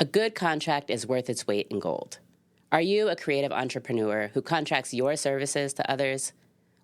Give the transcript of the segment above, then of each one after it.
A good contract is worth its weight in gold. Are you a creative entrepreneur who contracts your services to others?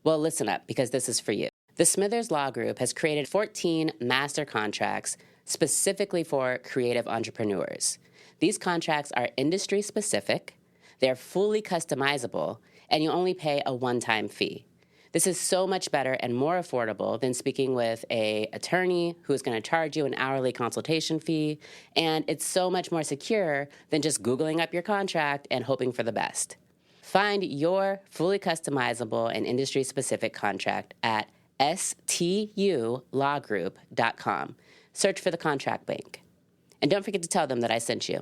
Well, listen up, because this is for you. The Smithers Law Group has created 14 master contracts specifically for creative entrepreneurs. These contracts are industry specific, they're fully customizable, and you only pay a one-time fee. This is so much better and more affordable than speaking with an attorney who's going to charge you an hourly consultation fee, and it's so much more secure than just Googling up your contract and hoping for the best. Find your fully customizable and industry-specific contract at stulawgroup.com. Search for the contract link. And don't forget to tell them that I sent you.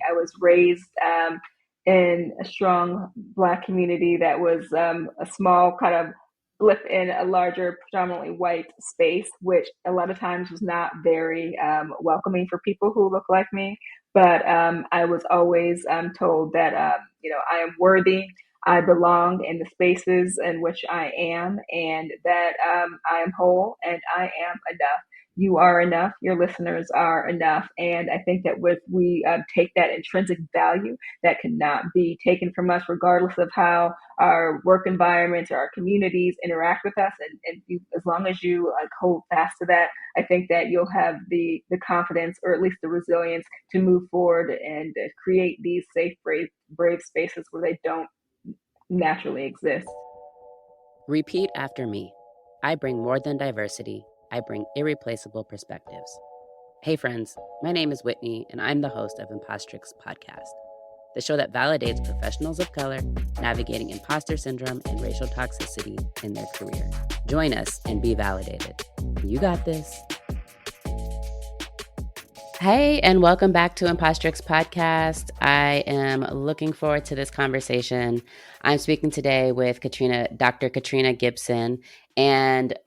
I was raised in a strong Black community that was a small kind of blip in a larger, predominantly white space, which a lot of times was not very welcoming for people who look like me. But I was always told that, I am worthy. I belong in the spaces in which I am, and that I am whole and I am enough. You are enough, your listeners are enough. And I think that with we take that intrinsic value that cannot be taken from us, regardless of how our work environments or our communities interact with us. And as long as you hold fast to that, I think that you'll have the confidence, or at least the resilience, to move forward and create these safe, brave spaces where they don't naturally exist. Repeat after me. I bring more than diversity. I bring irreplaceable perspectives. Hey friends, my name is Whitney, and I'm the host of Impostrix Podcast, the show that validates professionals of color navigating imposter syndrome and racial toxicity in their career. Join us and be validated. You got this. Hey, and welcome back to Impostrix Podcast. I am looking forward to this conversation. I'm speaking today with Dr. Katrina Gipson, and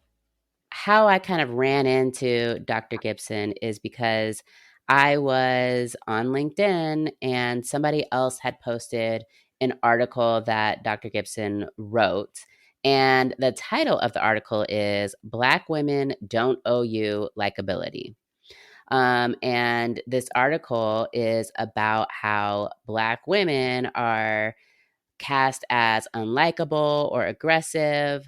how I kind of ran into Dr. Gipson is because I was on LinkedIn and somebody else had posted an article that Dr. Gipson wrote. And the title of the article is Black Women Don't Owe You Likability. And this article is about how Black women are cast as unlikable or aggressive.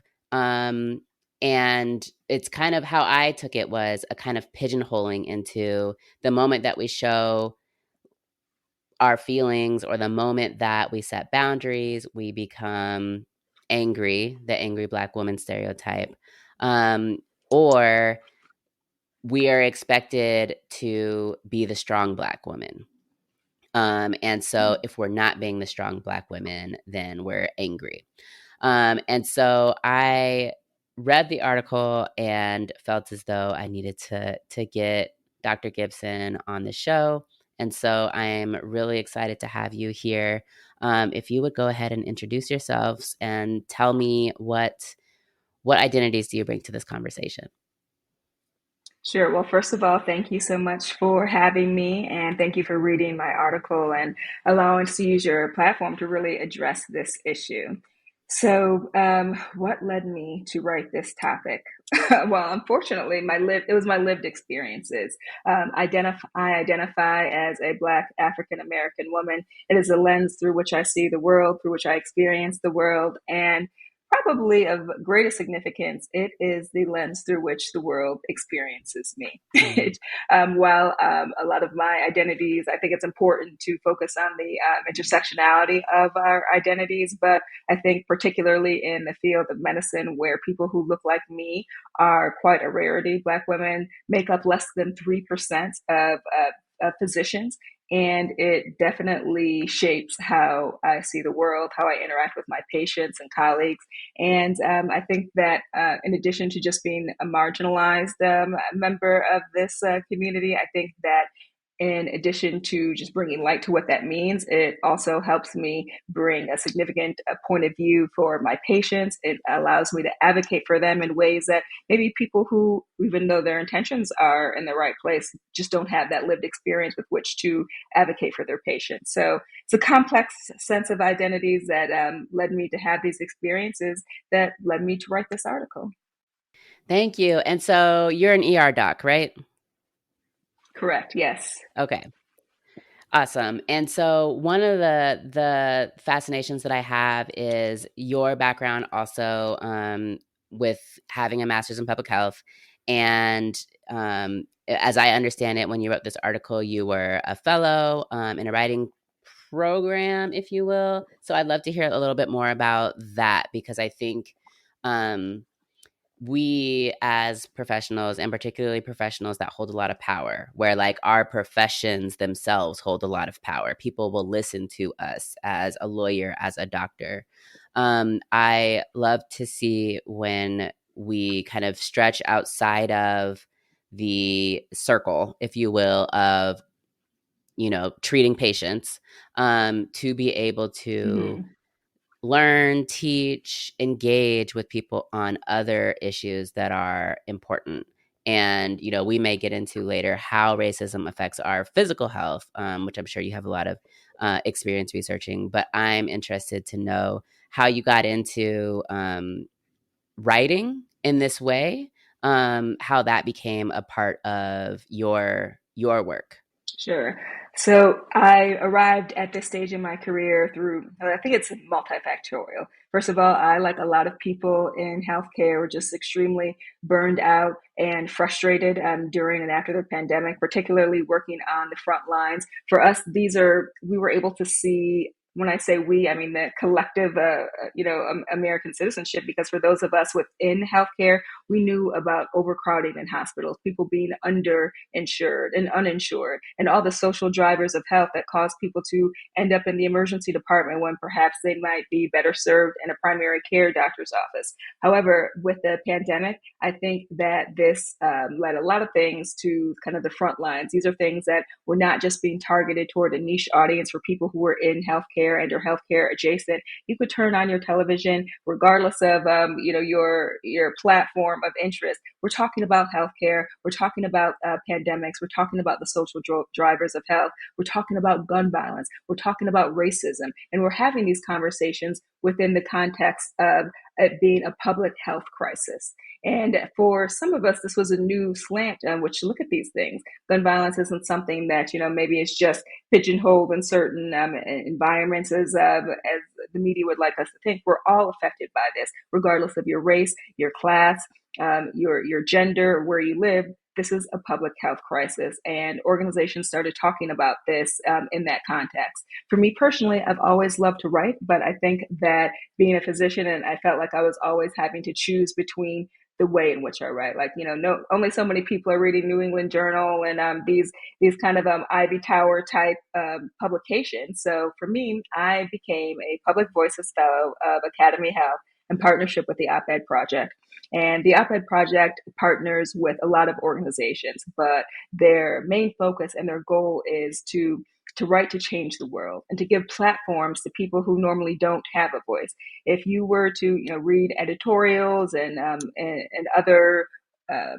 And it's kind of how I took it, was a kind of pigeonholing into the moment that we show our feelings, or the moment that we set boundaries, we become angry, the angry Black woman stereotype, or we are expected to be the strong Black woman. And so if we're not being the strong Black women, then we're angry. And so I read the article and felt as though I needed to get Dr. Gipson on the show. And so I'm really excited to have you here. If you would go ahead and introduce yourselves and tell me what identities do you bring to this conversation? Sure. Well, first of all, thank you so much for having me, and thank you for reading my article and allowing us to use your platform to really address this issue. So, what led me to write this topic? Well, unfortunately, it was my lived experiences. I identify as a Black African American woman. It is a lens through which I see the world, through which I experience the world, and probably of greatest significance, it is the lens through which the world experiences me. While a lot of my identities, I think it's important to focus on the intersectionality of our identities, but I think particularly in the field of medicine, where people who look like me are quite a rarity. Black women make up less than 3% of physicians, and it definitely shapes how I see the world, how I interact with my patients and colleagues. And I think that in addition to just being a marginalized member of this community, I think that in addition to just bringing light to what that means, it also helps me bring a significant point of view for my patients. It allows me to advocate for them in ways that maybe people who, even though their intentions are in the right place, just don't have that lived experience with which to advocate for their patients. So it's a complex sense of identities that led me to have these experiences that led me to write this article. Thank you. And so you're an ER doc, right? Correct. Yes. Okay. Awesome. And so one of the fascinations that I have is your background also with having a master's in public health. And as I understand it, when you wrote this article, you were a fellow in a writing program, if you will. So I'd love to hear a little bit more about that because I think um, we as professionals, and particularly professionals that hold a lot of power, where like our professions themselves hold a lot of power, people will listen to us as a lawyer, as a doctor. I love to see when we kind of stretch outside of the circle, if you will, of treating patients, to be able to Mm-hmm. learn, teach, engage with people on other issues that are important. And, we may get into later how racism affects our physical health, which I'm sure you have a lot of experience researching. But I'm interested to know how you got into writing in this way, how that became a part of your work. Sure. So I arrived at this stage in my career through, I think it's multifactorial. First of all, I, like a lot of people in healthcare, were just extremely burned out and frustrated during and after the pandemic, particularly working on the front lines. For us, we were able to see, when I say we, I mean the collective, American citizenship, because for those of us within healthcare, we knew about overcrowding in hospitals, people being underinsured and uninsured, and all the social drivers of health that cause people to end up in the emergency department when perhaps they might be better served in a primary care doctor's office. However, with the pandemic, I think that this led a lot of things to kind of the front lines. These are things that were not just being targeted toward a niche audience for people who were in healthcare and or healthcare adjacent. You could turn on your television, regardless of your platform of interest. We're talking about healthcare. We're talking about pandemics. We're talking about the social drivers of health. We're talking about gun violence. We're talking about racism, and we're having these conversations within the context of it being a public health crisis. And for some of us, this was a new slant on which to look at these things. Gun violence isn't something that maybe it's just pigeonholed in certain environments as the media would like us to think. We're all affected by this, regardless of your race, your class, your gender, where you live. This is a public health crisis, and organizations started talking about this in that context. For me personally, I've always loved to write, but I think that being a physician, and I felt like I was always having to choose between the way in which I write. Like, no, only so many people are reading New England Journal and these kind of Ivy Tower type publications. So for me, I became a Public Voices Fellow of Academy Health in partnership with the Op-Ed Project. And the Op-Ed Project partners with a lot of organizations, but their main focus and their goal is to write to change the world and to give platforms to people who normally don't have a voice. If you were to read editorials and other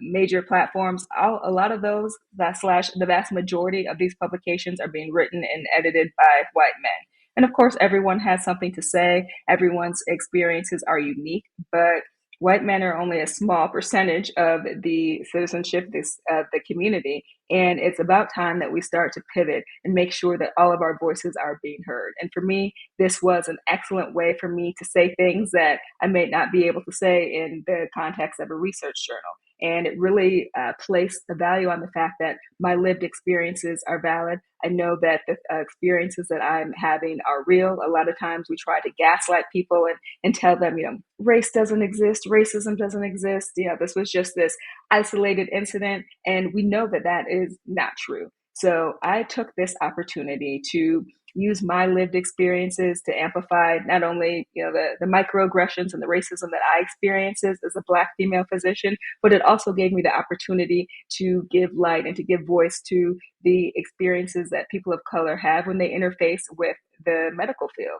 major platforms, a lot of those that slash the vast majority of these publications are being written and edited by white men. And of course, everyone has something to say. Everyone's experiences are unique, but white men are only a small percentage of the citizenship of the community. And it's about time that we start to pivot and make sure that all of our voices are being heard. And for me, this was an excellent way for me to say things that I may not be able to say in the context of a research journal. And it really placed the value on the fact that my lived experiences are valid. I know that the experiences that I'm having are real. A lot of times we try to gaslight people and tell them, race doesn't exist, racism doesn't exist. This was just this isolated incident. And we know that that is not true. So I took this opportunity to use my lived experiences to amplify not only the microaggressions and the racism that I experiences as a Black female physician, but it also gave me the opportunity to give light and to give voice to the experiences that people of color have when they interface with the medical field.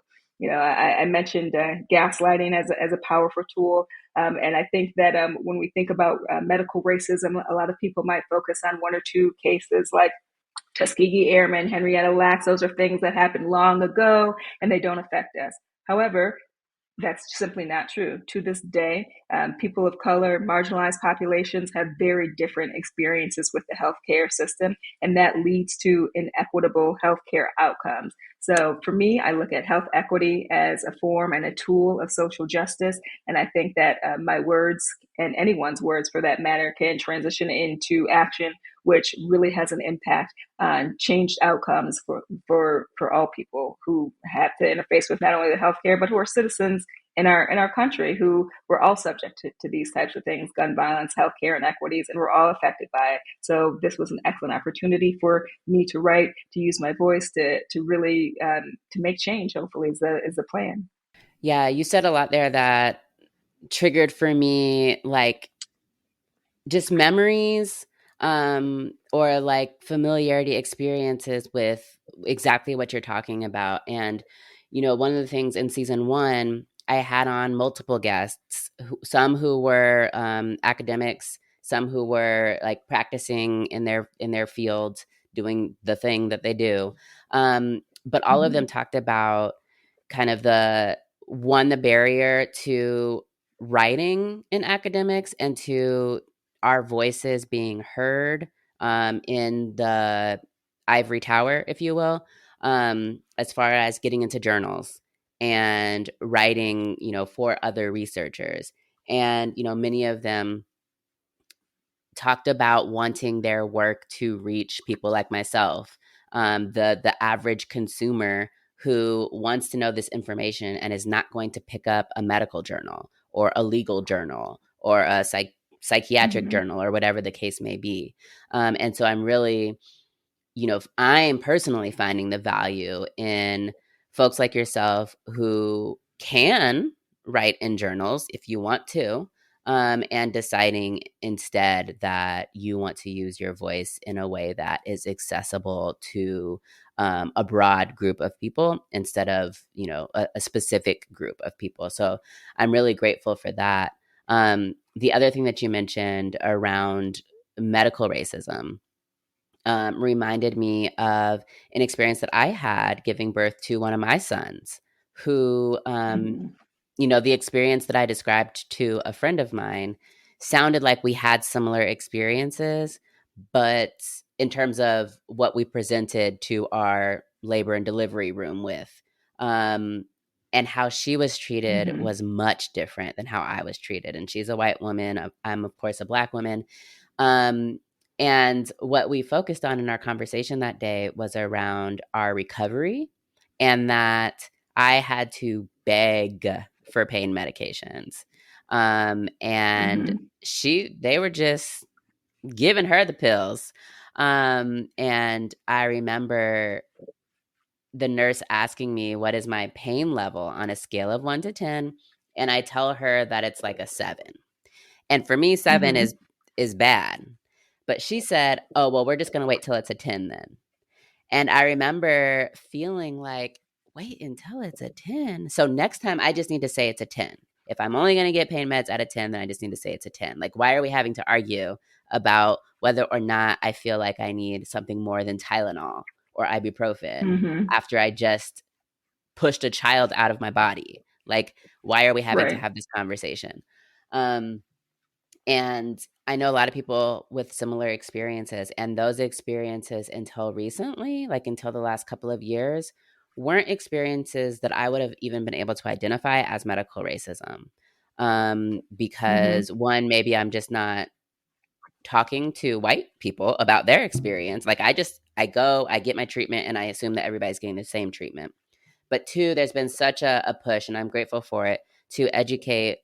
I mentioned gaslighting as a powerful tool. And I think that when we think about medical racism, a lot of people might focus on one or two cases like Tuskegee Airmen, Henrietta Lacks. Those are things that happened long ago and they don't affect us. However, that's simply not true. To this day, people of color, marginalized populations have very different experiences with the healthcare system, and that leads to inequitable healthcare outcomes. So, for me, I look at health equity as a form and a tool of social justice, and I think that my words and anyone's words, for that matter, can transition into action, which really has an impact on changed outcomes for all people who have to interface with not only the healthcare but who are citizens in our country who were all subject to these types of things, gun violence, healthcare inequities, and we're all affected by it. So this was an excellent opportunity for me to write, to use my voice, to really to make change. Hopefully, is the plan. Yeah, you said a lot there that triggered for me, like just memories, or like familiarity experiences with exactly what you're talking about. And one of the things in season one, I had on multiple guests, some who were academics, some who were like practicing in their field, doing the thing that they do, but all of them Mm-hmm. talked about kind of the barrier to writing in academics and to our voices being heard, in the ivory tower, if you will, as far as getting into journals and writing, for other researchers. And, many of them talked about wanting their work to reach people like myself, the average consumer who wants to know this information and is not going to pick up a medical journal or a legal journal or a psychiatric Mm-hmm. journal or whatever the case may be. And so I'm really, I'm personally finding the value in folks like yourself who can write in journals if you want to, and deciding instead that you want to use your voice in a way that is accessible to a broad group of people instead of a specific group of people. So I'm really grateful for that. The other thing that you mentioned around medical racism, reminded me of an experience that I had giving birth to one of my sons, who, Mm-hmm. the experience that I described to a friend of mine sounded like we had similar experiences, but in terms of what we presented to our labor and delivery room with, um, and how she was treated Mm-hmm. was much different than how I was treated. And she's a white woman. I'm, of course, a Black woman. Um, and what we focused on in our conversation that day was around our recovery, and that I had to beg for pain medications. And Mm-hmm. they were just giving her the pills. And I remember the nurse asking me, what is my pain level on a scale of 1 to 10? And I tell her that it's like a 7. And for me, 7 Mm-hmm. is bad. But she said, "Oh, well, we're just going to wait till it's a 10 then." And I remember feeling like, "Wait until it's a 10. So next time I just need to say it's a 10. If I'm only going to get pain meds at a 10, then I just need to say it's a 10." Like, why are we having to argue about whether or not I feel like I need something more than Tylenol or ibuprofen Mm-hmm. after I just pushed a child out of my body? Like, why are we having to Right. have this conversation? Um, and I know a lot of people with similar experiences, and those experiences until recently, like until the last couple of years, weren't experiences that I would have even been able to identify as medical racism. Mm-hmm. Because one, maybe I'm just not talking to white people about their experience. Like I go, I get my treatment, and I assume that everybody's getting the same treatment. But two, there's been such a push, and I'm grateful for it, to educate,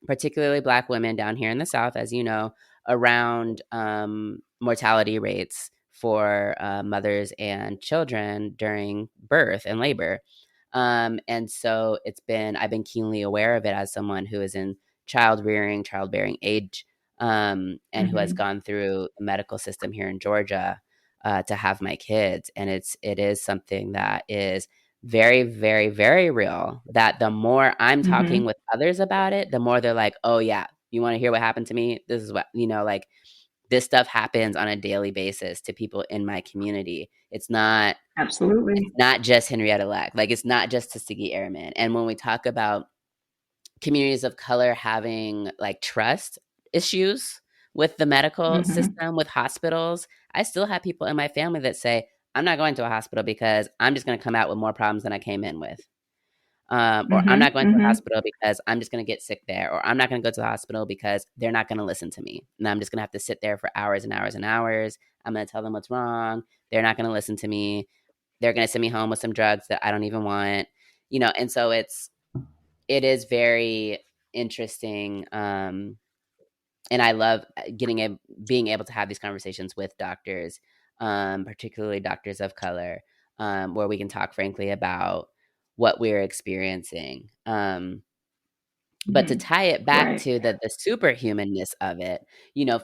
particularly Black women down here in the South, as you know, around mortality rates for mothers and children during birth and labor. And so I've been keenly aware of it as someone who is in childbearing age, and who has Mm-hmm. gone through the medical system here in Georgia to have my kids. And it is something that is very, very, very real. That the more I'm talking Mm-hmm. with others about it, the more they're like, oh, yeah, you want to hear what happened to me? This is what, like this stuff happens on a daily basis to people in my community. It's Absolutely. not just Henrietta Lack. Like, it's not just Tuskegee Airmen. And when we talk about communities of color having like trust issues with the medical Mm-hmm. system, with hospitals, I still have people in my family that say, I'm not going to a hospital because I'm just going to come out with more problems than I came in with. Or I'm not Mm-hmm. going to the Mm-hmm. hospital because I'm just going to get sick there. Or I'm not going to go to the hospital because they're not going to listen to me. And I'm just going to have to sit there for hours and hours and hours. I'm going to tell them what's wrong. They're not going to listen to me. They're going to send me home with some drugs that I don't even want. And so it is very interesting. And I love being able to have these conversations with doctors, particularly doctors of color, where we can talk frankly about what we're experiencing. But to Mm-hmm. tie it back Right. to the superhumanness of it,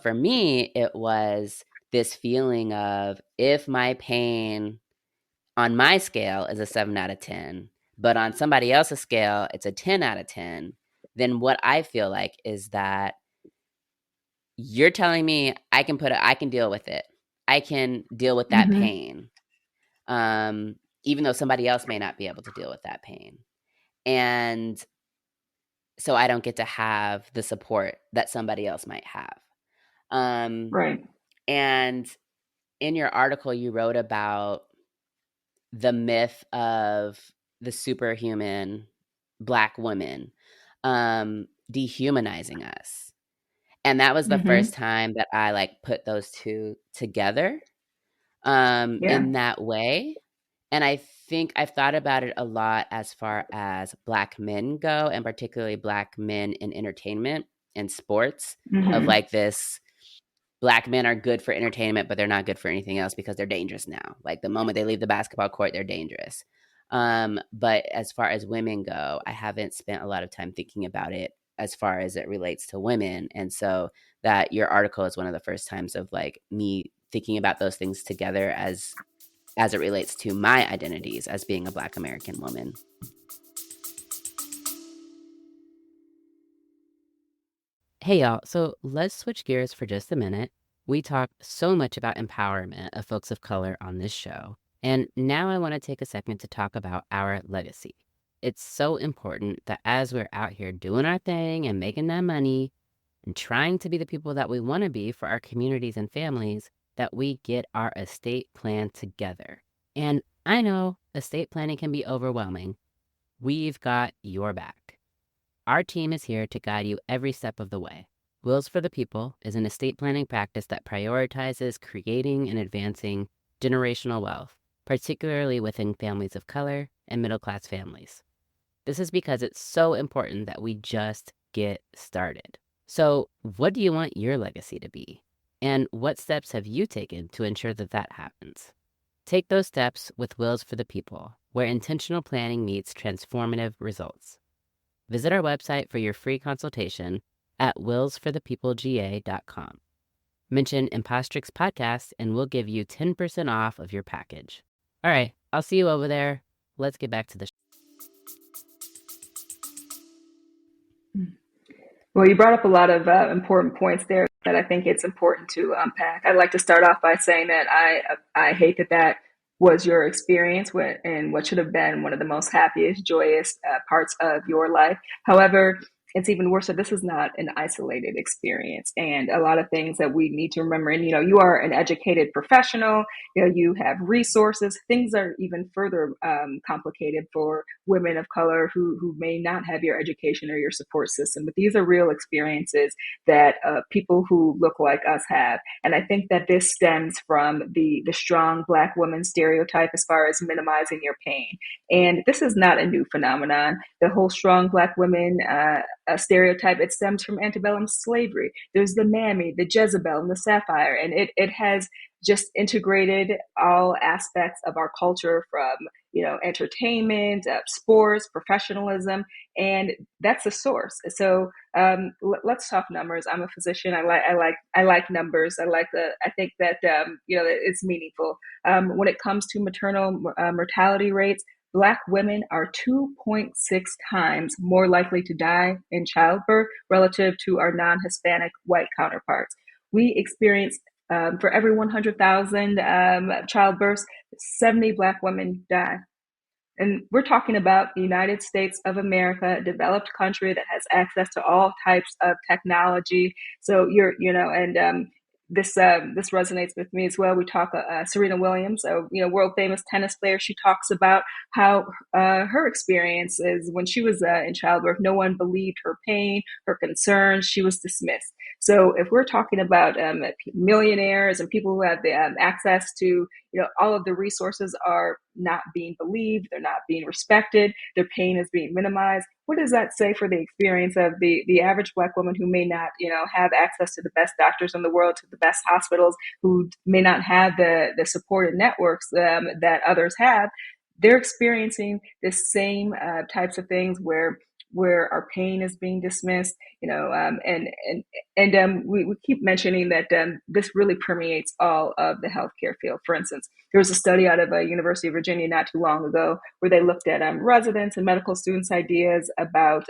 for me, it was this feeling of, if my pain on my scale is a 7 out of 10, but on somebody else's scale, it's a 10 out of 10, then what I feel like is that you're telling me I can deal with it. I can deal with that Mm-hmm. pain. Even though somebody else may not be able to deal with that pain. And so I don't get to have the support that somebody else might have. Um, Right. and in your article, you wrote about the myth of the superhuman Black woman dehumanizing us. And that was the Mm-hmm. first time that I like put those two together Yeah. in that way. And I think I've thought about it a lot as far as Black men go, and particularly Black men in entertainment and sports, of Mm-hmm. like this Black men are good for entertainment, but they're not good for anything else because they're dangerous now. Like the moment they leave the basketball court, they're dangerous. But as far as women go, I haven't spent a lot of time thinking about it as far as it relates to women. And so that your article is one of the first times of like me thinking about those things together as it relates to my identities as being a Black American woman. Hey, y'all. So let's switch gears for just a minute. We talk so much about empowerment of folks of color on this show. And now I want to take a second to talk about our legacy. It's so important that as we're out here doing our thing and making that money and trying to be the people that we want to be for our communities and families, that we get our estate plan together. And I know estate planning can be overwhelming. We've got your back. Our team is here to guide you every step of the way. Wills for the People is an estate planning practice that prioritizes creating and advancing generational wealth, particularly within families of color and middle-class families. This is because it's so important that we just get started. So, what do you want your legacy to be? And what steps have you taken to ensure that that happens? Take those steps with Wills for the People, where intentional planning meets transformative results. Visit our website for your free consultation at willsforthepeoplega.com. Mention Impostrix Podcast and we'll give you 10% off of your package. All right, I'll see you over there. Let's get back to the show. Well, you brought up a lot of important points there that I think it's important to unpack. I'd like to start off by saying that I hate that that was your experience with, and what should have been one of the most happiest, joyous parts of your life. However, it's even worse that this is not an isolated experience, and a lot of things that we need to remember. And you are an educated professional. You have resources. Things are even further complicated for women of color who may not have your education or your support system. But these are real experiences that people who look like us have. And I think that this stems from the strong Black woman stereotype as far as minimizing your pain. And this is not a new phenomenon. The whole strong Black women stereotype, it stems from antebellum slavery. There's the mammy, the Jezebel, and the sapphire, and it has just integrated all aspects of our culture from, entertainment, sports, professionalism, and that's the source. So let's talk numbers. I'm a physician. I like numbers. I think that it's meaningful. When it comes to maternal mortality rates, Black women are 2.6 times more likely to die in childbirth relative to our non-Hispanic white counterparts. We experience, for every 100,000 childbirths, 70 Black women die. And we're talking about the United States of America, a developed country that has access to all types of technology. So and this resonates with me as well. We talk Serena Williams, world famous tennis player. She talks about how her experience is when she was in childbirth. No one believed her pain, her concerns. She was dismissed. So if we're talking about millionaires and people who have the access to all of the resources are not being believed, they're not being respected, their pain is being minimized. What does that say for the experience of the average Black woman who may not, have access to the best doctors in the world, to the best hospitals, who may not have the supported networks that others have? They're experiencing the same types of things where our pain is being dismissed, we keep mentioning that this really permeates all of the healthcare field. For instance, there was a study out of University of Virginia not too long ago where they looked at residents and medical students' ideas about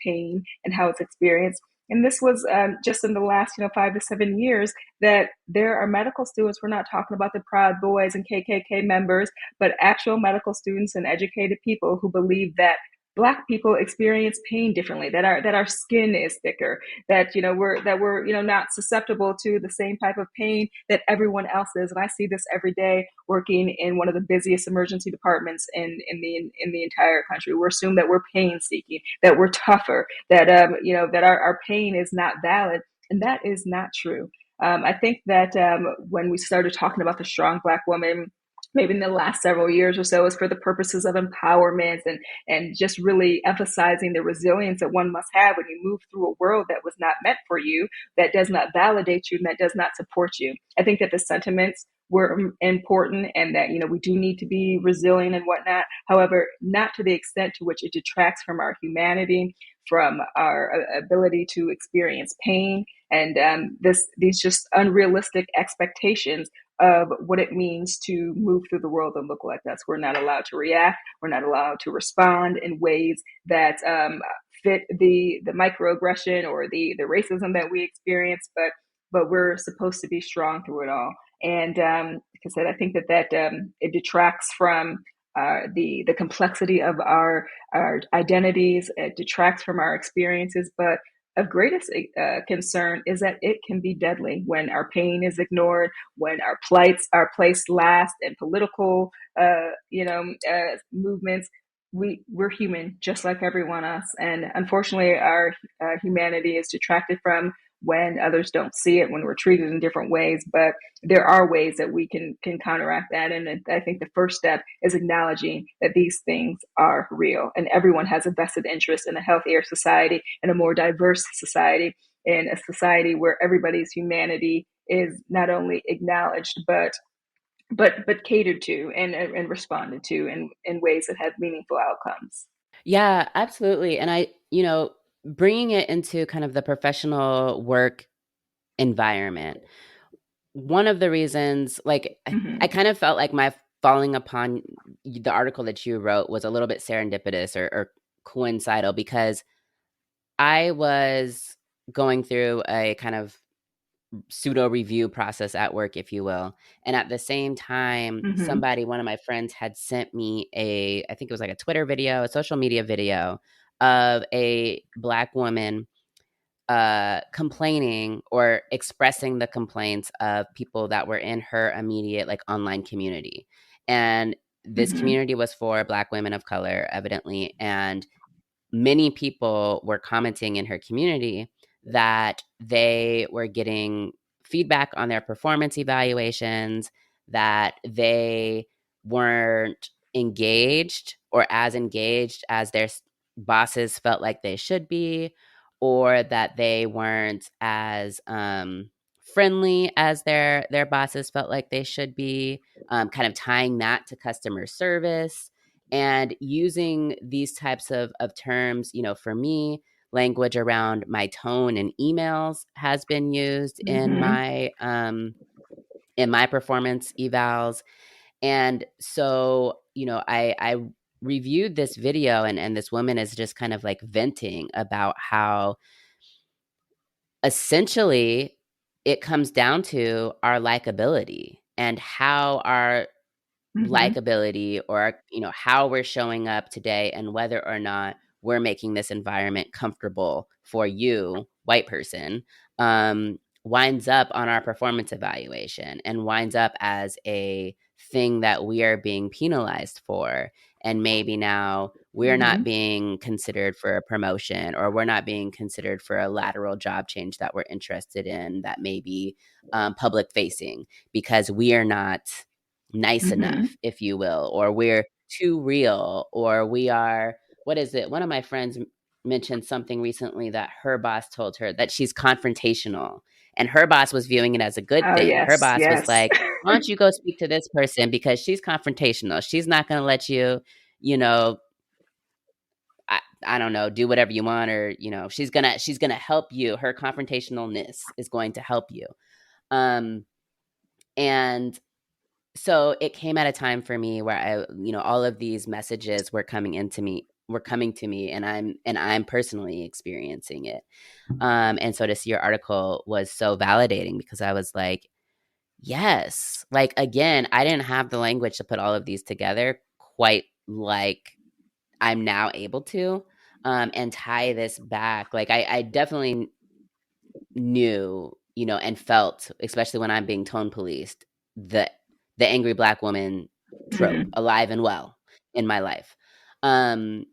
pain and how it's experienced. And this was just in the last, 5 to 7 years, that there are medical students. We're not talking about the Proud Boys and KKK members, but actual medical students and educated people who believe that Black people experience pain differently, that our skin is thicker, that we're not susceptible to the same type of pain that everyone else is. And I see this every day working in one of the busiest emergency departments in the entire country. We're assumed that we're pain seeking, that we're tougher, that that our pain is not valid, and that is not true. I think that when we started talking about the strong Black woman, maybe in the last several years or so, is for the purposes of empowerment and just really emphasizing the resilience that one must have when you move through a world that was not meant for you, that does not validate you, and that does not support you. I think that the sentiments were important, and that we do need to be resilient and whatnot. However, not to the extent to which it detracts from our humanity, from our ability to experience pain, and these just unrealistic expectations of what it means to move through the world and look like us. We're not allowed to react. We're not allowed to respond in ways that fit the microaggression or the racism that we experience. But we're supposed to be strong through it all. And like I said, I think that it detracts from the complexity of our identities. It detracts from our experiences, but of greatest concern is that it can be deadly when our pain is ignored, when our plights are placed last in political, movements. We're human, just like everyone else, and unfortunately, our humanity is detracted from when others don't see it, when we're treated in different ways. But there are ways that we can counteract that, and I think the first step is acknowledging that these things are real, and everyone has a vested interest in a healthier society and a more diverse society, in a society where everybody's humanity is not only acknowledged but catered to and responded to in ways that have meaningful outcomes. Yeah, absolutely. And bringing it into kind of the professional work environment, one of the reasons, like, I Mm-hmm. kind of felt like my falling upon the article that you wrote was a little bit serendipitous or coincidental, because I was going through a kind of pseudo review process at work, if you will. And at the same time, Mm-hmm. one of my friends had sent me I think it was like a Twitter video, a social media video of a Black woman complaining or expressing the complaints of people that were in her immediate, like, online community. And this Mm-hmm. community was for Black women of color, evidently. And many people were commenting in her community that they were getting feedback on their performance evaluations, that they weren't engaged or as engaged as their bosses felt like they should be, or that they weren't as friendly as their bosses felt like they should be, kind of tying that to customer service and using these types of terms. For me, language around my tone in emails has been used Mm-hmm. in my performance evals. And so, I reviewed this video, and this woman is just kind of like venting about how essentially it comes down to our likability and how our Mm-hmm. likability, or how we're showing up today, and whether or not we're making this environment comfortable for you, white person, winds up on our performance evaluation and winds up as a thing that we are being penalized for. And maybe now we're not Mm-hmm. being considered for a promotion, or we're not being considered for a lateral job change that we're interested in, that may be public facing, because we are not nice Mm-hmm. enough, if you will, or we're too real, or we are, what is it? One of my friends mentioned something recently, that her boss told her that she's confrontational, and her boss was viewing it as a good Oh, thing. Her yes, boss was yes. like, why don't you go speak to this person, because she's confrontational. She's not going to let you, you know, I don't know, do whatever you want, or she's gonna help you. Her confrontationalness is going to help you. Um, and so it came at a time for me where all of these messages were coming to me, and I'm personally experiencing it. And so to see your article was so validating, because I was like, yes, like, again, I didn't have the language to put all of these together quite like I'm now able to, and tie this back. Like, I definitely knew, and felt, especially when I'm being tone policed, the the angry black woman trope Mm-hmm. alive and well in my life. Um,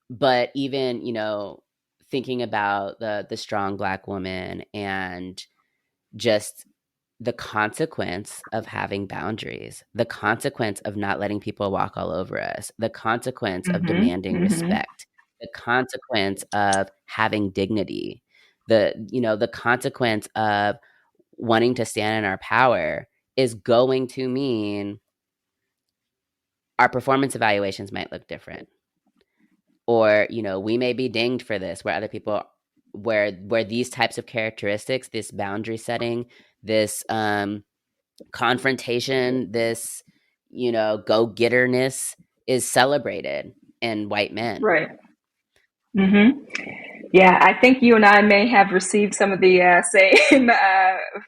but even, thinking about the strong black woman, and just the consequence of having boundaries, the consequence of not letting people walk all over us, the consequence of Mm-hmm. demanding Mm-hmm. respect, the consequence of having dignity, the consequence of wanting to stand in our power, is going to mean our performance evaluations might look different. Or, we may be dinged for this, where other people, where these types of characteristics, this boundary setting, this confrontation, this, go-getterness, is celebrated in white men. Right. Mm-hmm. Yeah, I think you and I may have received some of the same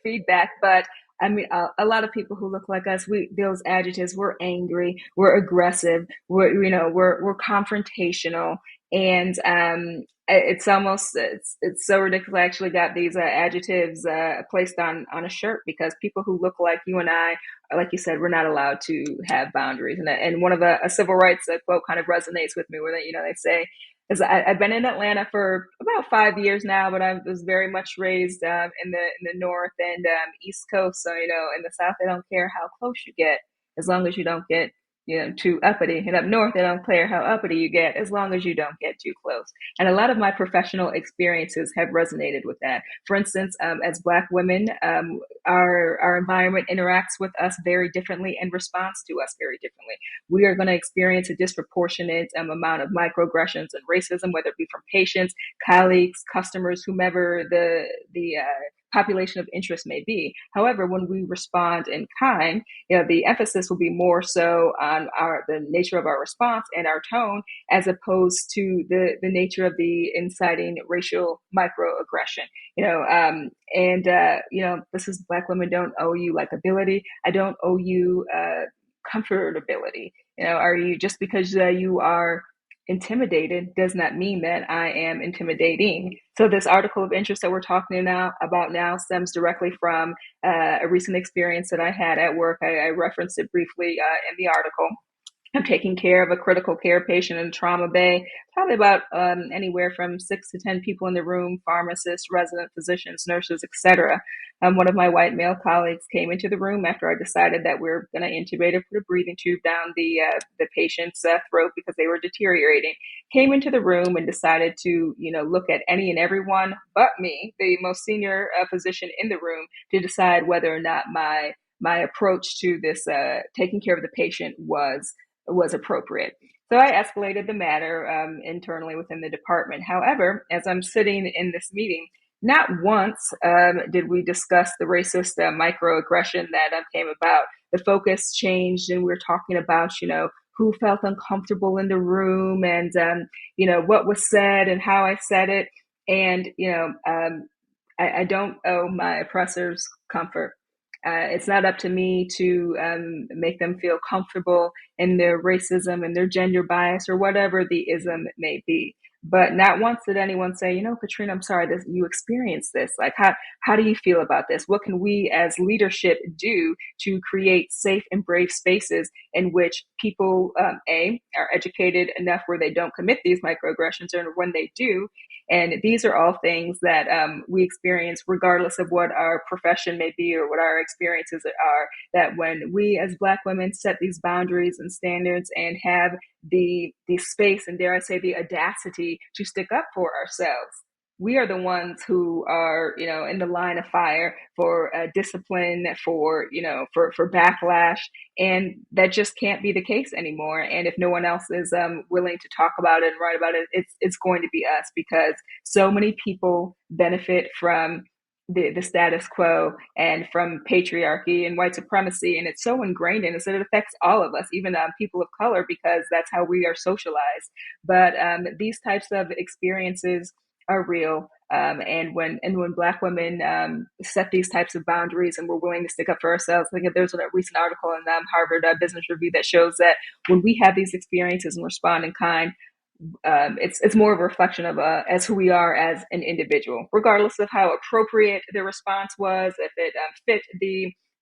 feedback, but I mean, a lot of people who look like us, we those adjectives. We're angry, we're aggressive, we're confrontational, and it's almost it's so ridiculous. I actually got these adjectives placed on a shirt, because people who look like you and I, like you said, we're not allowed to have boundaries. And one of a civil rights quote kind of resonates with me, where they say, because I've been in Atlanta for about 5 years now, but I was very much raised in the North and East Coast. So in the South, they don't care how close you get, as long as you don't get too uppity. And up north, they don't care how uppity you get, as long as you don't get too close. And a lot of my professional experiences have resonated with that. For instance, as Black women, our environment interacts with us very differently and responds to us very differently. We are going to experience a disproportionate amount of microaggressions and racism, whether it be from patients, colleagues, customers, whomever the population of interest may be. However, when we respond in kind, the emphasis will be more so on the nature of our response and our tone, as opposed to the nature of the inciting racial microaggression. This is Black women don't owe you likability. I don't owe you comfortability. Are you, just because you are intimidated does not mean that I am intimidating. So this article of interest that we're talking about now stems directly from a recent experience that I had at work. I referenced it briefly in the article. I'm taking care of a critical care patient in trauma bay, probably about anywhere from 6 to 10 people in the room, pharmacists, resident physicians, nurses, etc. One of my white male colleagues came into the room after I decided that we are going to intubate or put a breathing tube down the patient's throat because they were deteriorating. Came into the room and decided to, look at any and everyone but me, the most senior physician in the room, to decide whether or not my approach to this taking care of the patient was appropriate. So I escalated the matter internally within the department. However, as I'm sitting in this meeting, not once did we discuss the racist microaggression that came about. The focus changed, and we were talking about, who felt uncomfortable in the room, and what was said and how I said it. And I don't owe my oppressors comfort. It's not up to me to make them feel comfortable in their racism and their gender bias or whatever the ism may be. But not once did anyone say, Katrina, I'm sorry that you experienced this. Like, how do you feel about this? What can we as leadership do to create safe and brave spaces in which people, are educated enough where they don't commit these microaggressions, and when they do, and these are all things that we experience regardless of what our profession may be or what our experiences are. That when we as Black women set these boundaries and standards and have the space and, dare I say, the audacity to stick up for ourselves, we are the ones who are, in the line of fire for discipline, for, for backlash. And that just can't be the case anymore. And if no one else is willing to talk about it and write about it, it's going to be us, because so many people benefit from the status quo and from patriarchy and white supremacy. And it's so ingrained in us that it affects all of us, even people of color, because that's how we are socialized. But these types of experiences are real. And when Black women set these types of boundaries and we're willing to stick up for ourselves, I think there's a recent article in Harvard Business Review that shows that when we have these experiences and respond in kind, it's more of a reflection of as who we are as an individual, regardless of how appropriate the response was, if it fit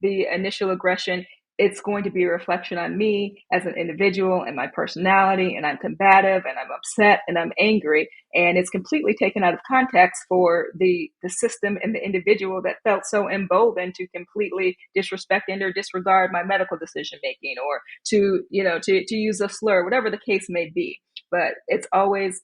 the initial aggression. It's going to be a reflection on me as an individual and my personality, and I'm combative and I'm upset and I'm angry, and it's completely taken out of context for the system and the individual that felt so emboldened to completely disrespect and or disregard my medical decision making, or to use a slur, whatever the case may be. But it's always,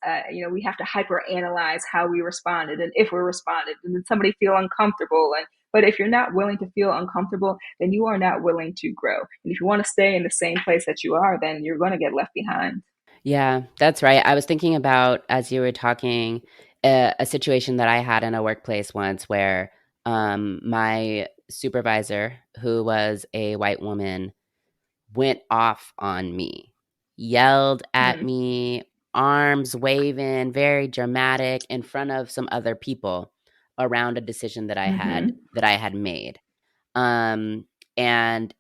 we have to hyper analyze how we responded and if we responded, and did somebody feel uncomfortable. But if you're not willing to feel uncomfortable, then you are not willing to grow. And if you want to stay in the same place that you are, then you're going to get left behind. Yeah, that's right. I was thinking about, as you were talking, a situation that I had in a workplace once where my supervisor, who was a white woman, went off on me, yelled at Mm, me, arms waving, very dramatic in front of some other people around a decision that mm-hmm. I had made. And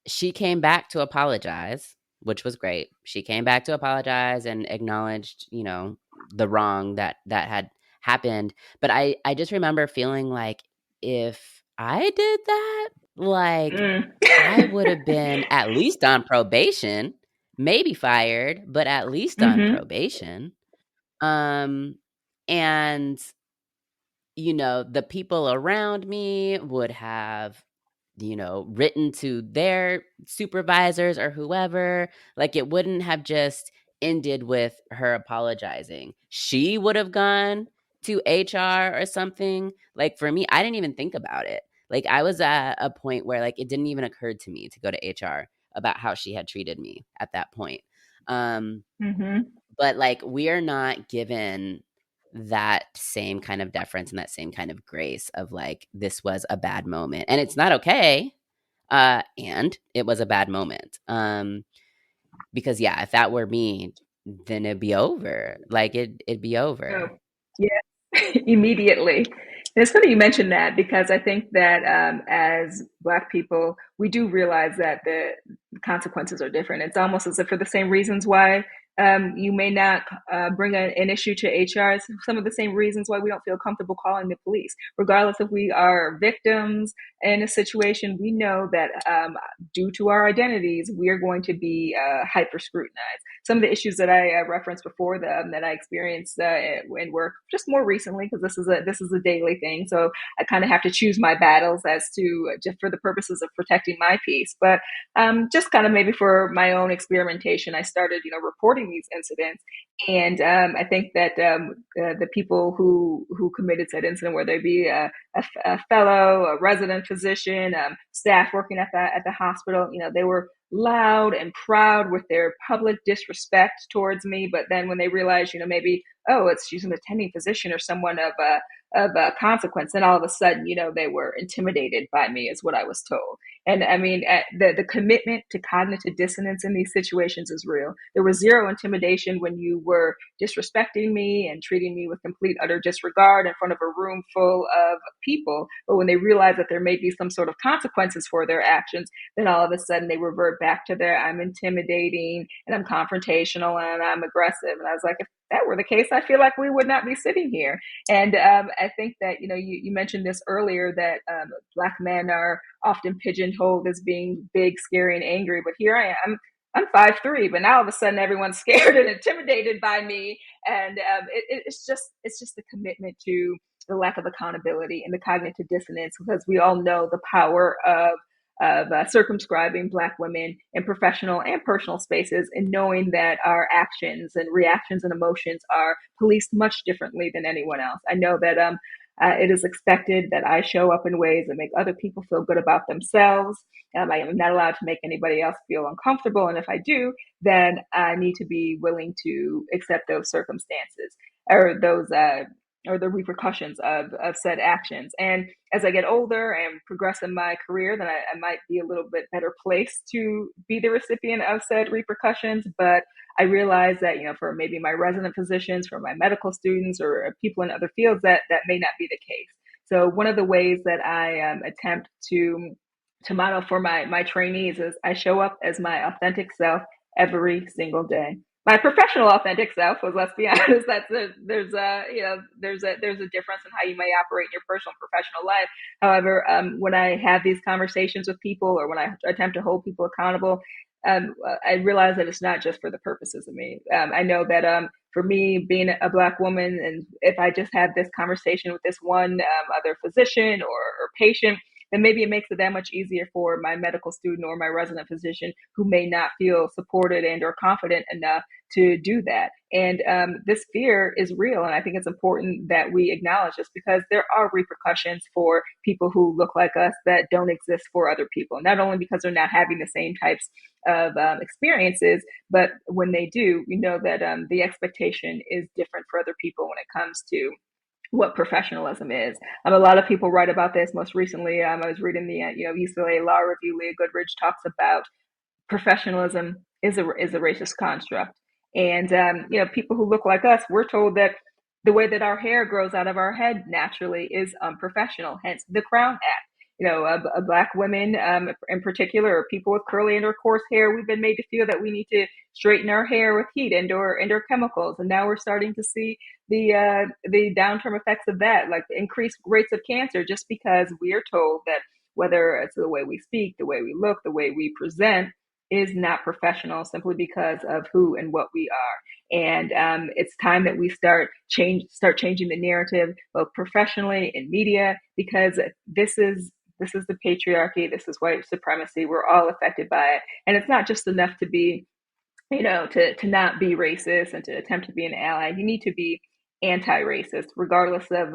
she came back to apologize, which was great. She came back to apologize and acknowledged, the wrong that had happened. But I just remember feeling like, if I did that, like, Mm, I would have been at least on probation, maybe fired, but at least on mm-hmm. probation. Um and the people around me would have, written to their supervisors or whoever. Like, it wouldn't have just ended with her apologizing. She would have gone to HR or something. Like, for me, I didn't even think about it. Like, I was at a point where, like, it didn't even occur to me to go to HR about how she had treated me at that point. Um, Mm-hmm. but, like, we are not given that same kind of deference and that same kind of grace of, like, this was a bad moment and it's not okay. And it was a bad moment. Because yeah, if that were me, then it'd be over. Like, it'd be Oh, over. yeah, immediately. And it's funny you mentioned that, because I think that as Black people, we do realize that the consequences are different. It's almost as if for the same reasons why You may not bring an issue to HR. It's some of the same reasons why we don't feel comfortable calling the police. Regardless if we are victims in a situation, we know that due to our identities, we are going to be hyper scrutinized. Some of the issues that I referenced before that I experienced in work just more recently, because this is a daily thing. So I kind of have to choose my battles as to just for the purposes of protecting my peace. But just kind of maybe for my own experimentation, I started, reporting these incidents. And I think that the people who committed said incident, whether it be a fellow, a resident physician, staff working at the hospital, they were loud and proud with their public disrespect towards me. But then when they realized, maybe, oh, she's an attending physician or someone of consequence, and all of a sudden, they were intimidated by me, is what I was told. And I mean, the commitment to cognitive dissonance in these situations is real. There was zero intimidation when you were disrespecting me and treating me with complete utter disregard in front of a room full of people. But when they realize that there may be some sort of consequences for their actions, then all of a sudden they revert back to their I'm intimidating and I'm confrontational and I'm aggressive. And I was like, if that were the case, I feel like we would not be sitting here. And I think that, you mentioned this earlier, that Black men are often pigeonholed as being big, scary, and angry. But here I am. I'm 5'3", but now all of a sudden everyone's scared and intimidated by me. And it's just the commitment to the lack of accountability and the cognitive dissonance, because we all know the power of circumscribing Black women in professional and personal spaces, and knowing that our actions and reactions and emotions are policed much differently than anyone else. I know that it is expected that I show up in ways that make other people feel good about themselves. I am not allowed to make anybody else feel uncomfortable. And if I do, then I need to be willing to accept those circumstances or those or the repercussions of said actions. And as I get older and progress in my career, then I might be a little bit better placed to be the recipient of said repercussions. But I realize that, for maybe my resident physicians, for my medical students, or people in other fields, that may not be the case. So one of the ways that I attempt to model for my trainees is I show up as my authentic self every single day. My professional authentic self was, let's be honest, there's a difference in how you may operate in your personal and professional life. However, when I have these conversations with people, or when I attempt to hold people accountable, I realize that it's not just for the purposes of me. I know that for me, being a Black woman, and if I just have this conversation with this one other physician or patient, then maybe it makes it that much easier for my medical student or my resident physician who may not feel supported and or confident enough to do that. And this fear is real. And I think it's important that we acknowledge this, because there are repercussions for people who look like us that don't exist for other people, not only because they're not having the same types of experiences, but when they do, we know that the expectation is different for other people when it comes to what professionalism is. A lot of people write about this. Most recently, I was reading the UCLA Law Review. Leah Goodridge talks about professionalism is a racist construct, and people who look like us, we're told that the way that our hair grows out of our head naturally is unprofessional. Hence, the Crown Act. Black women in particular, or people with curly and or coarse hair, we've been made to feel that we need to straighten our hair with heat and/or chemicals, and now we're starting to see the downturn effects of that, like increased rates of cancer, just because we are told that whether it's the way we speak, the way we look, the way we present is not professional, simply because of who and what we are. And it's time that we start changing the narrative, both professionally in media, because this is the patriarchy, this is white supremacy. We're all affected by it, and it's not just enough to be, to not be racist and to attempt to be an ally. You need to be anti-racist, regardless of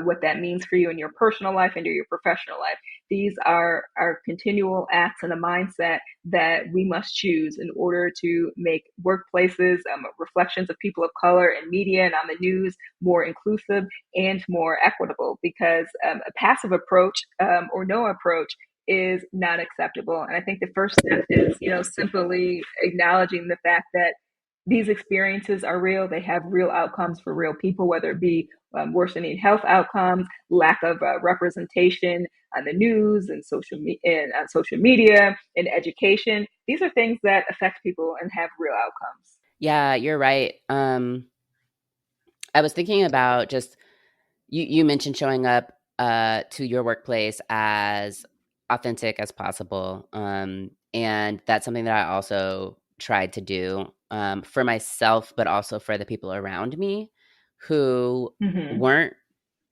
what that means for you in your personal life and your professional life. These are continual acts and a mindset that we must choose in order to make workplaces, reflections of people of color in media and on the news, more inclusive and more equitable. Because a passive approach or no approach is not acceptable. And I think the first step is, simply acknowledging the fact that these experiences are real. They have real outcomes for real people, whether it be worsening health outcomes, lack of representation on the news and social media and education. These are things that affect people and have real outcomes. Yeah, you're right. I was thinking about just you mentioned showing up to your workplace as authentic as possible. And that's something that I also tried to do for myself, but also for the people around me who Mm-hmm. weren't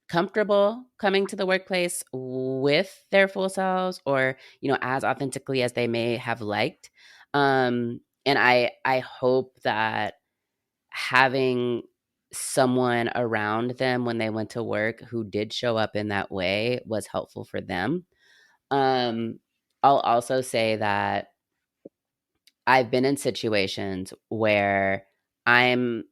comfortable coming to the workplace with their full selves or, as authentically as they may have liked. And I hope that having someone around them when they went to work who did show up in that way was helpful for them. Um, I'll also say that I've been in situations where I'm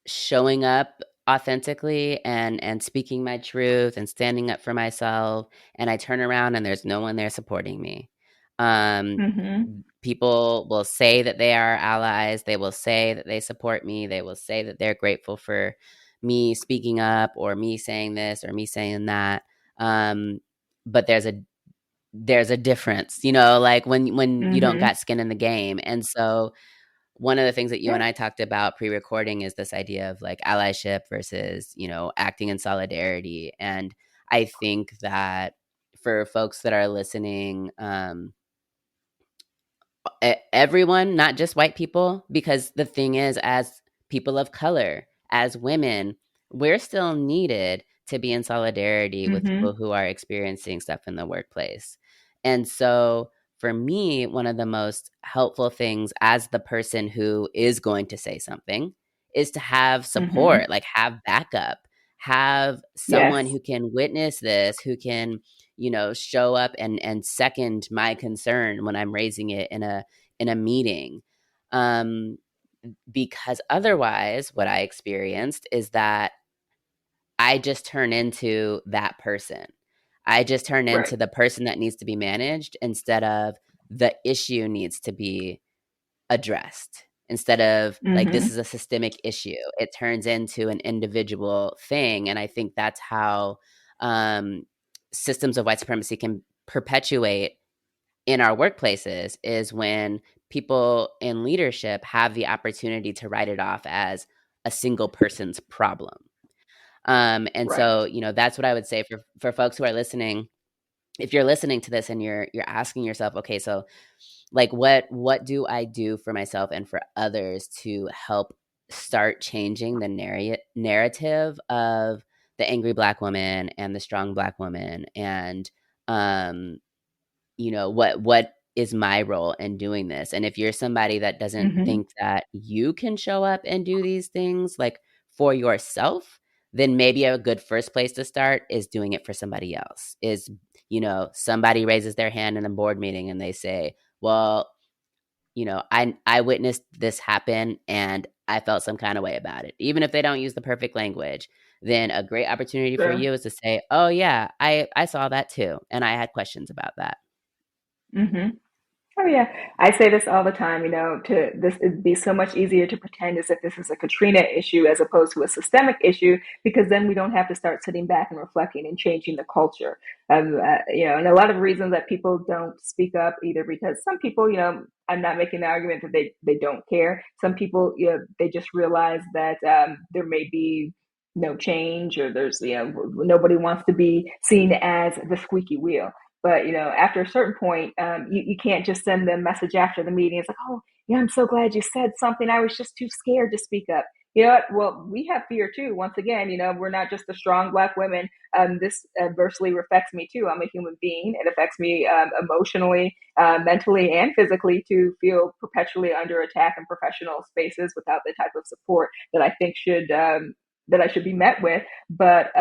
showing up authentically and speaking my truth and standing up for myself, and I turn around and there's no one there supporting me. um Mm-hmm. People will say that they are allies, they will say that they support me, they will say that they're grateful for me speaking up or me saying this or me saying that. But there's a difference, like when you don't Mm-hmm. got skin in the game. And so one of the things that you Yeah. and I talked about pre-recording is this idea of like allyship versus, acting in solidarity. And I think that for folks that are listening, everyone, not just white people, because the thing is, as people of color, as women, we're still needed to be in solidarity with Mm-hmm. people who are experiencing stuff in the workplace. And so for me, one of the most helpful things as the person who is going to say something is to have Mm-hmm. support, like have backup, have someone Yes. who can witness this, who can, show up and second my concern when I'm raising it in a meeting. Um, because otherwise, what I experienced is that I just turn into that person. I just turn Right. into the person that needs to be managed instead of the issue needs to be addressed. Instead of like, this Mm-hmm. is a systemic issue, it turns into an individual thing. And I think that's how um, systems of white supremacy can perpetuate in our workplaces, is when people in leadership have the opportunity to write it off as a single person's problem. And Right. so, that's what I would say for folks who are listening. If you're listening to this and you're asking yourself, okay, so like what do I do for myself and for others to help start changing the narrative of the angry black woman and the strong black woman, and um what is my role in doing this? And if you're somebody that doesn't Mm-hmm. think that you can show up and do these things like for yourself, then maybe a good first place to start is doing it for somebody else. Is, somebody raises their hand in a board meeting and they say, well, I witnessed this happen and I felt some kind of way about it. Even if they don't use the perfect language, then a great opportunity for Sure. you is to say, oh yeah, I saw that too, and I had questions about that. Mm-hmm. Oh yeah, I say this all the time. To this, it'd be so much easier to pretend as if this is a Katrina issue as opposed to a systemic issue, because then we don't have to start sitting back and reflecting and changing the culture. And a lot of reasons that people don't speak up, either because some people, I'm not making the argument that they don't care. Some people, they just realize that there may be no change, or there's, nobody wants to be seen as the squeaky wheel. But after a certain point, you can't just send them a message after the meeting. It's like, oh, yeah, I'm so glad you said something. I was just too scared to speak up. You know what? Well, we have fear too. Once again, we're not just the strong black women. This adversely affects me too. I'm a human being. It affects me emotionally, mentally, and physically, to feel perpetually under attack in professional spaces without the type of support that I think that I should be met with. But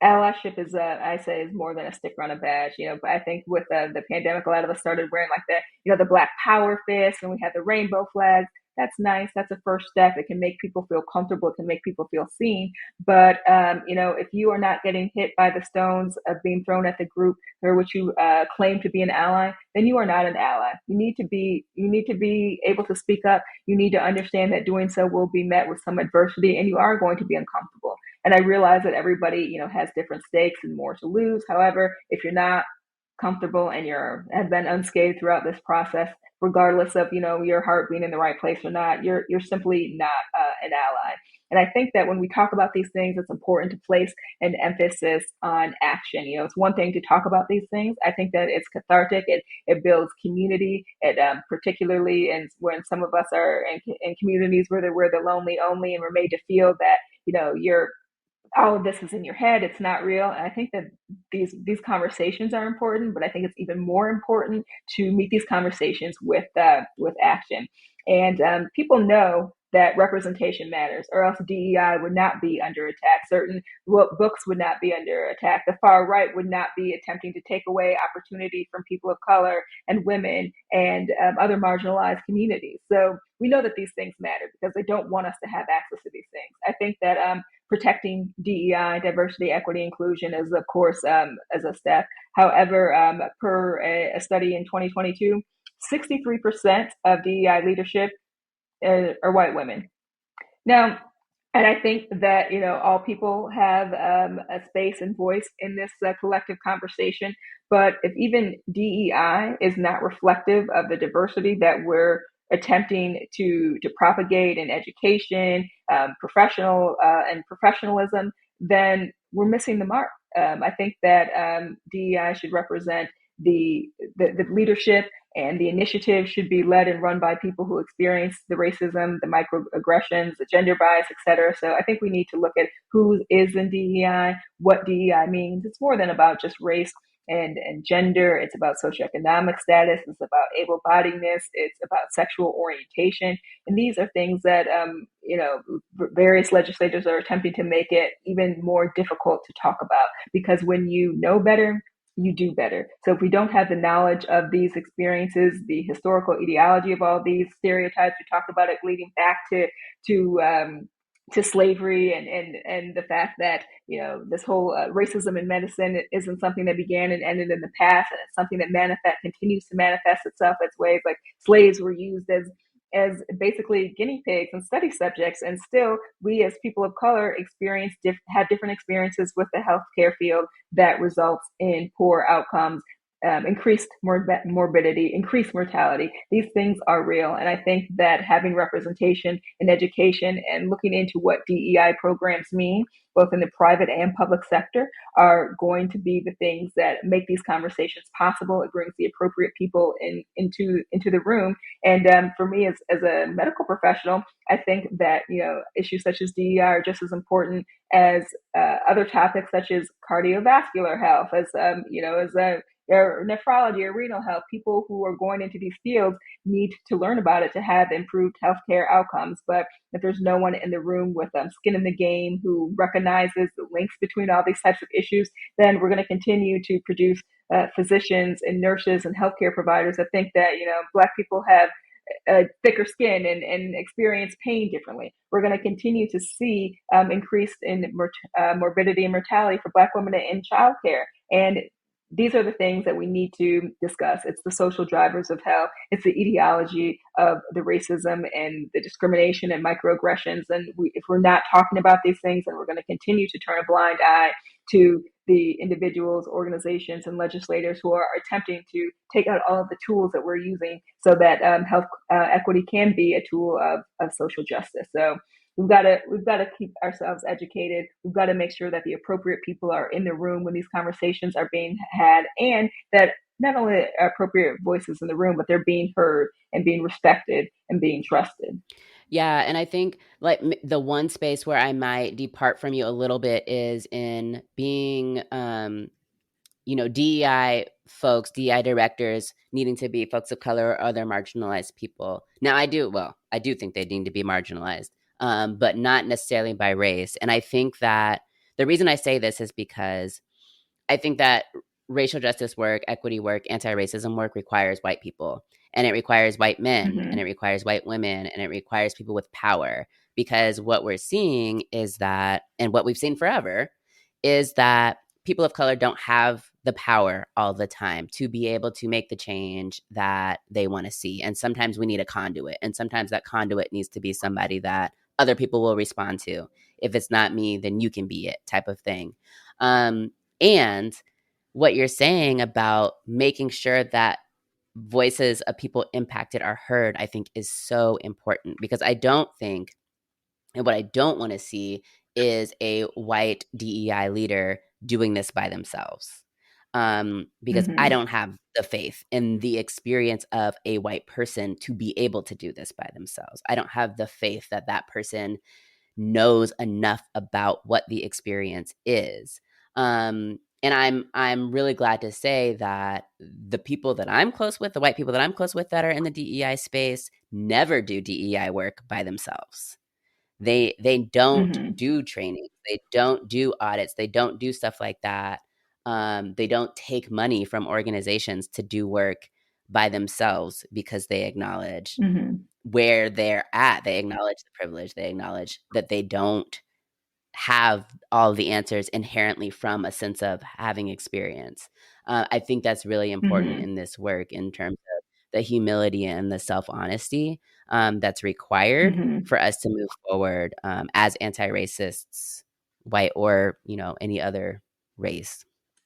allyship is, I say, is more than a sticker on a badge. But I think with the pandemic, a lot of us started wearing like the black power fist, and we had the rainbow flags. That's nice. That's a first step. It can make people feel comfortable. It can make people feel seen. But if you are not getting hit by the stones of being thrown at the group for which you claim to be an ally, then you are not an ally. You need to be able to speak up. You need to understand that doing so will be met with some adversity, and you are going to be uncomfortable. And I realize that everybody, has different stakes and more to lose. However, if you're not comfortable and have been unscathed throughout this process, regardless of, your heart being in the right place or not. You're simply not an ally. And I think that when we talk about these things, it's important to place an emphasis on action. It's one thing to talk about these things. I think that it's cathartic. It builds community. It particularly, and when some of us are in communities where we're the lonely only, and we're made to feel that you're all of this is in your head, it's not real. And I think that these conversations are important, but I think it's even more important to meet these conversations with action. And people know that representation matters, or else DEI would not be under attack. Certain books would not be under attack. The far right would not be attempting to take away opportunity from people of color and women and other marginalized communities. So we know that these things matter because they don't want us to have access to these things. I think that protecting DEI, diversity, equity, inclusion is, of course, as a step. However, per a study in 2022, 63% of DEI leadership are white women. Now, and I think that all people have a space and voice in this collective conversation. But if even DEI is not reflective of the diversity that we're attempting to propagate in education, and professionalism, then we're missing the mark. I think that DEI should represent the leadership, and the initiative should be led and run by people who experience the racism, the microaggressions, the gender bias, et cetera. So I think we need to look at who is in DEI, what DEI means. It's more than about just race and gender. It's about socioeconomic status. It's about able-bodiedness. It's about sexual orientation. And these are things that, various legislators are attempting to make it even more difficult to talk about, because when you know better, you do better. So if we don't have the knowledge of these experiences, the historical ideology of all these stereotypes, we talked about it leading back to slavery, and the fact that this whole racism in medicine isn't something that began and ended in the past, and it's something that continues to manifest itself as ways like slaves were used as basically guinea pigs and study subjects, and still we as people of color have different experiences with the healthcare field that results in poor outcomes, increased morbidity, increased mortality. These things are real. And I think that having representation in education and looking into what DEI programs mean, both in the private and public sector, are going to be the things that make these conversations possible. It brings the appropriate people into the room. And for me, as a medical professional, I think that issues such as DEI are just as important as other topics such as cardiovascular health, as or nephrology or renal health. People who are going into these fields need to learn about it to have improved healthcare outcomes. But if there's no one in the room with skin in the game who recognizes the links between all these types of issues, then we're going to continue to produce physicians and nurses and healthcare providers that think that Black people have thicker skin and experience pain differently. We're going to continue to see increase in morbidity and mortality for Black women in childcare. And these are the things that we need to discuss. It's the social drivers of health. It's the etiology of the racism and the discrimination and microaggressions. And if we're not talking about these things, then we're going to continue to turn a blind eye to the individuals, organizations, and legislators who are attempting to take out all of the tools that we're using so that health equity can be a tool of social justice. So we've got to keep ourselves educated. We've got to make sure that the appropriate people are in the room when these conversations are being had, and that not only appropriate voices in the room, but they're being heard and being respected and being trusted. Yeah, and I think like the one space where I might depart from you a little bit is in being DEI folks, DEI directors needing to be folks of color or other marginalized people. Now, I do think they need to be marginalized, but not necessarily by race. And I think that the reason I say this is because I think that racial justice work, equity work, anti-racism work requires white people, and it requires white men, and it Mm-hmm. requires white women, and it requires people with power. Because what we're seeing is that, and what we've seen forever, is that people of color don't have the power all the time to be able to make the change that they want to see. And sometimes we need a conduit. And sometimes that conduit needs to be somebody that other people will respond to. If it's not me, then you can be it, type of thing. And what you're saying about making sure that voices of people impacted are heard, I think is so important, because I don't think, and what I don't want to see is a white DEI leader doing this by themselves. Because I Mm-hmm. don't have the faith in the experience of a white person to be able to do this by themselves. I don't have the faith that that person knows enough about what the experience is. And I'm really glad to say that the people that I'm close with, the white people that I'm close with that are in the DEI space, never do DEI work by themselves. They don't Mm-hmm. do training, they don't do audits, they don't do stuff like that. They don't take money from organizations to do work by themselves because they acknowledge Mm-hmm. where they're at. They acknowledge the privilege. They acknowledge that they don't have all the answers inherently from a sense of having experience. I think that's really important Mm-hmm. in this work in terms of the humility and the self honesty that's required Mm-hmm. for us to move forward as anti racists, white or any other race.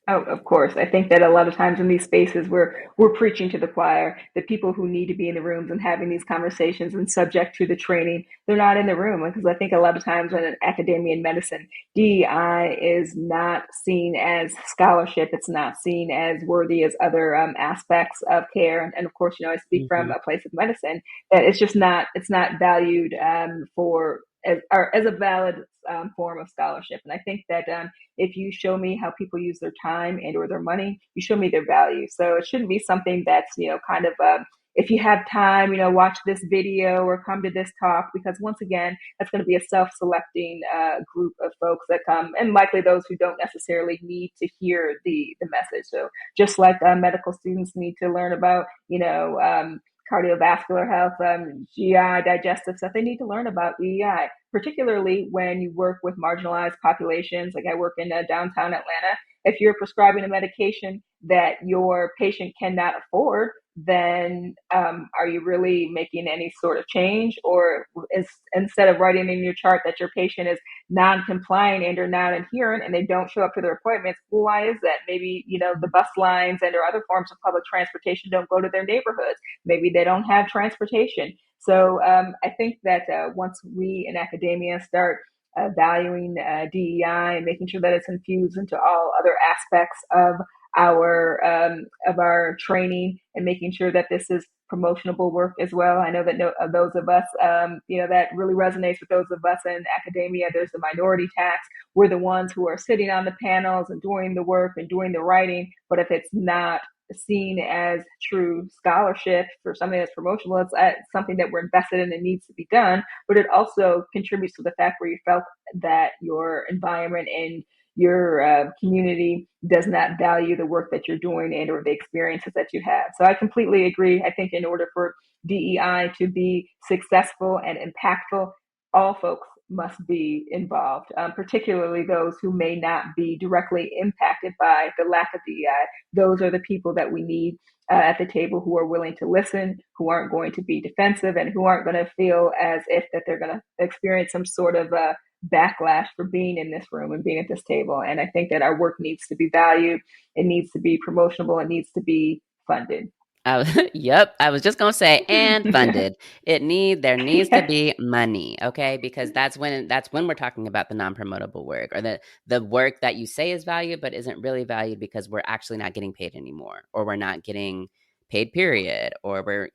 Oh, of course. I think that a lot of times in these spaces we're preaching to the choir. The people who need to be in the rooms and having these conversations and subject to the training, they're not in the room. Because I think a lot of times in academia and medicine, DEI is not seen as scholarship. It's not seen as worthy as other aspects of care. And of course, I speak from Hmm. a place of medicine that it's not valued for as a valid form of scholarship. And I think that if you show me how people use their time and or their money, you show me their value. So it shouldn't be something that's kind of if you have time, watch this video or come to this talk, because once again, that's going to be a self-selecting group of folks that come, and likely those who don't necessarily need to hear the message. So just like medical students need to learn about, cardiovascular health, GI, digestive stuff. They need to learn about EI, particularly when you work with marginalized populations. Like I work in downtown Atlanta. If you're prescribing a medication that your patient cannot afford, then are you really making any sort of change? Or instead of writing in your chart that your patient is non-compliant and or non-adherent and they don't show up to their appointments, well, why is that? Maybe the bus lines and or other forms of public transportation don't go to their neighborhoods. Maybe they don't have transportation. So I think that once we in academia start valuing DEI and making sure that it's infused into all other aspects of our training, and making sure that this is promotionable work as well. I know that those of us, that really resonates with those of us in academia. There's the minority tax. We're the ones who are sitting on the panels and doing the work and doing the writing. But if it's not seen as true scholarship for something that's promotional, it's something that we're invested in and needs to be done. But it also contributes to the fact where you felt that your environment and your community does not value the work that you're doing and or the experiences that you have. So I completely agree. I think in order for DEI to be successful and impactful, all folks must be involved, particularly those who may not be directly impacted by the lack of DEI. Those are the people that we need at the table, who are willing to listen, who aren't going to be defensive, and who aren't going to feel as if that they're going to experience some sort of backlash for being in this room and being at this table. And I think that our work needs to be valued. It needs to be promotional. It needs to be funded. Yep, I was just gonna say, and funded. There needs to be money, okay? Because that's when we're talking about the non-promotable work, or the work that you say is valued but isn't really valued because we're actually not getting paid anymore, or we're not getting paid, period, or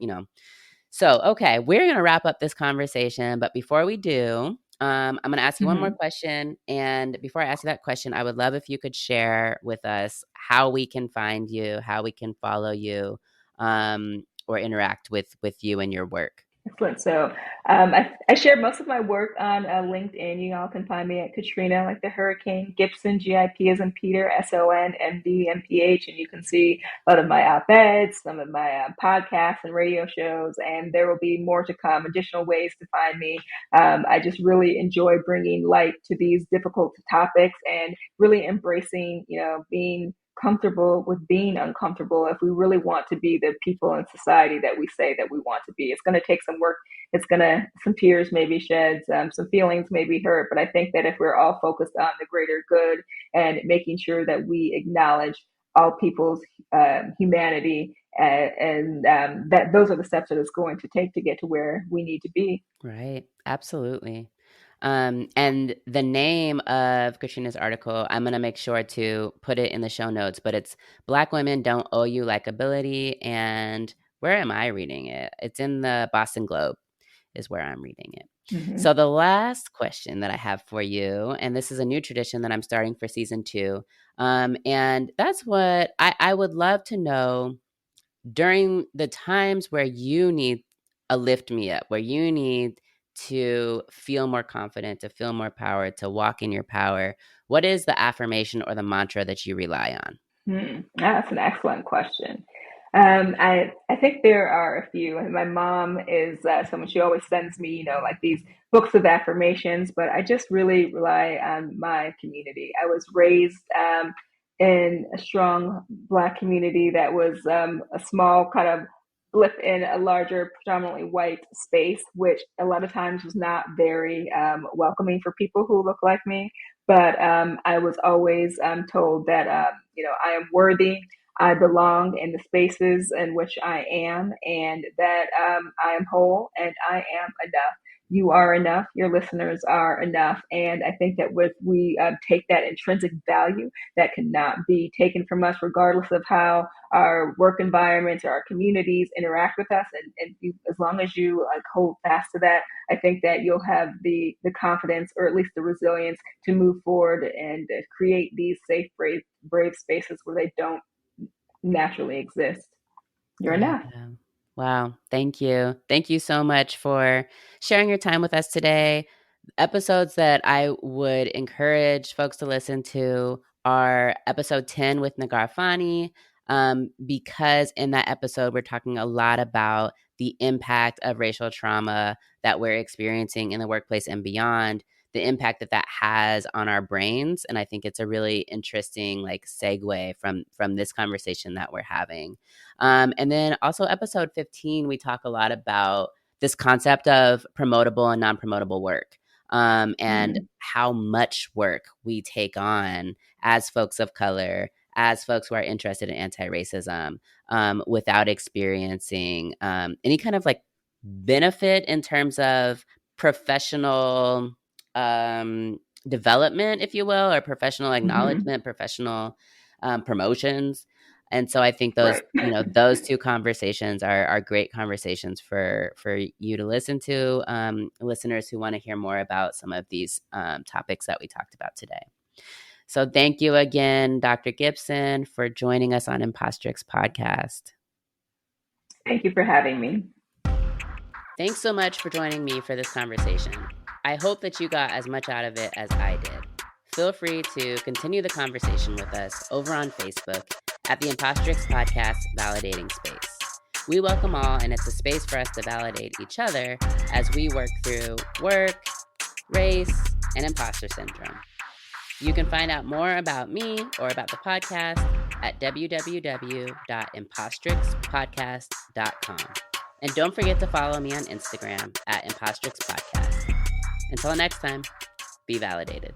so, okay, we're going to wrap up this conversation. But before we do, I'm going to ask you one more Mm-hmm. question. And before I ask you that question, I would love if you could share with us how we can find you, how we can follow you, or interact with you and your work. Excellent. So I share most of my work on LinkedIn. You all can find me at Katrina, like the hurricane, Gipson, GIP as in Peter, SON, MD, and you can see a lot of my op-eds, some of my podcasts and radio shows, and there will be more to come, additional ways to find me. I just really enjoy bringing light to these difficult topics and really embracing, being comfortable with being uncomfortable if we really want to be the people in society that we say that we want to be. It's going to take some work. It's going to, some tears maybe shed, some feelings may be hurt. But I think that if we're all focused on the greater good and making sure that we acknowledge all people's humanity and that those are the steps that it's going to take to get to where we need to be. Right. Absolutely. And the name of Katrina's article, I'm going to make sure to put it in the show notes, but it's Black Women Don't Owe You Likability. And where am I reading it? It's in the Boston Globe is where I'm reading it. Mm-hmm. So the last question that I have for you, and this is a new tradition that I'm starting for season 2, and that's what I would love to know during the times where you need a lift me up, where you need to feel more confident, to feel more power, to walk in your power. What is the affirmation or the mantra that you rely on? That's an excellent question. I think there are a few. My mom is someone, she always sends me, like these books of affirmations, but I just really rely on my community. I was raised in a strong Black community that was a small kind of blip in a larger, predominantly white space, which a lot of times was not very welcoming for people who look like me. But I was always told that, I am worthy. I belong in the spaces in which I am, and that I am whole and I am enough. You are enough. Your listeners are enough. And I think that with we take that intrinsic value that cannot be taken from us, regardless of how our work environments or our communities interact with us, and as long as you like hold fast to that, I think that you'll have the confidence, or at least the resilience, to move forward and create these safe, brave spaces where they don't naturally exist. You're Yeah. enough. Wow. Thank you. Thank you so much for sharing your time with us today. Episodes that I would encourage folks to listen to are episode 10 with Nagar Fani, because in that episode, we're talking a lot about the impact of racial trauma that we're experiencing in the workplace and beyond, the impact that that has on our brains. And I think it's a really interesting segue from this conversation that we're having. And then also episode 15, we talk a lot about this concept of promotable and non-promotable work, and Mm-hmm. how much work we take on as folks of color, as folks who are interested in anti-racism, without experiencing any kind of benefit in terms of professional development, if you will, or professional Mm-hmm. acknowledgement, professional promotions. And so I think those, Right. those two conversations are great conversations for you to listen to, listeners who want to hear more about some of these topics that we talked about today. So thank you again, Dr. Gipson, for joining us on Impostrix podcast. Thank you for having me. Thanks so much for joining me for this conversation. I hope that you got as much out of it as I did. Feel free to continue the conversation with us over on Facebook at the Impostrix Podcast Validating Space. We welcome all, and it's a space for us to validate each other as we work through work, race, and imposter syndrome. You can find out more about me or about the podcast at www.impostrixpodcast.com. And don't forget to follow me on Instagram at Impostrix Podcast. Until next time, be validated.